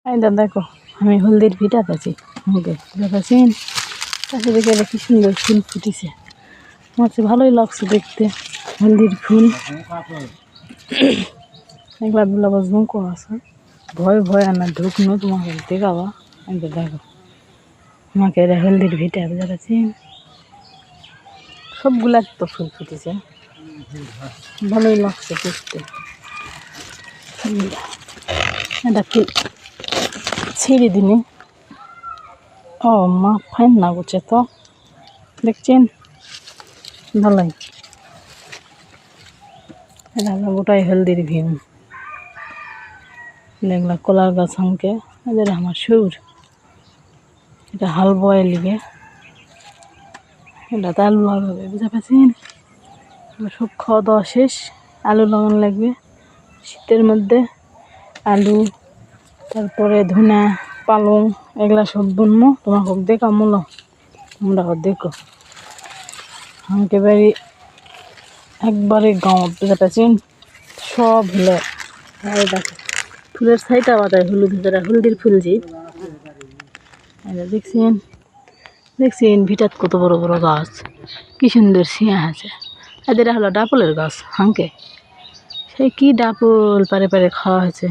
এটা দেখো আমি হলদির ভিটাতে আছি আমাকে দেখাচ্ছেন কাছে দেখে কি সুন্দর ফুল ফুটেছে। আমার কাছে ভালোই লাগছে দেখতে হলদির ফুল। একলা দুলা ঝুঁকো আছে ভয় ভয় আনা ঢুকনো তোমাকে দেখাবা। এটা দেখো আমাকে এটা হলদির ভিটা দেখাচ্ছেন সবগুলা তো ফুল ফুটেছে ভালোই লাগছে দেখতে। এটা কি ছেড়ে দিনে ও মা ফাইন না করছে তো দেখছেন ভালোই। এটা গোটাই হলদির ভিম দেখলা কলার গাছ আমাকে এদের আমার সুর এটা হাল বয়ে লিগে এটা তো আলু লাগাবে বুঝতে পারছেন। সব খাওয়া দাওয়া শেষ আলু লাগানো লাগবে শীতের মধ্যে আলু তারপরে ধনা পালং এগুলা সব বুনবো তোমাকে দেখা মূল তোমরা দেখো আমাকে বাড়ি একবারে গাঁও বুঝতে পারছেন সব হলে দেখো ফুলের ছাইটা বাতায় হলুদ ভিতরে হলদির ফুল যে দেখছেন দেখছেন ভিটাত কত বড় বড় গাছ কি সুন্দর ছিঁয়া আছে। এদের হলো ডাপলের গাছ হাঁকে সেই কি ডাপল পারে পারে খাওয়া হয়েছে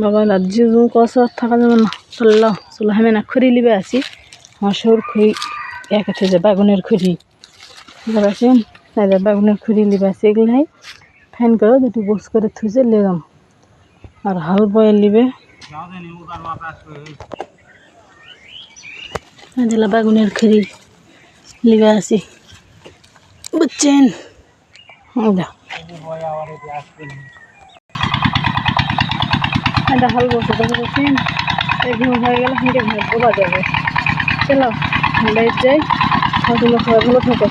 বাবা রাজ্য কস থাকা যাবে না চললো চলো আমি না খড়ি লিবে আছি হাঁসর খড়ি এক আছে যে বাগুনের খড়ি বুঝতে পারছেন বাগুনের খড়ি লিবে আছে এগুলাই ফ্যান করে দুটো বস করে থুজে লেগাম আর হাল বয়ে লিবে দিলা বাগুনের খড়ি লিবে আছি বুঝছেন। এটা হাল বসে দেখা যাচ্ছেন একদিন হয়ে গেলে হেঁটে বোঝা যাবে চলো বাইরে যাই ভালো থাকো।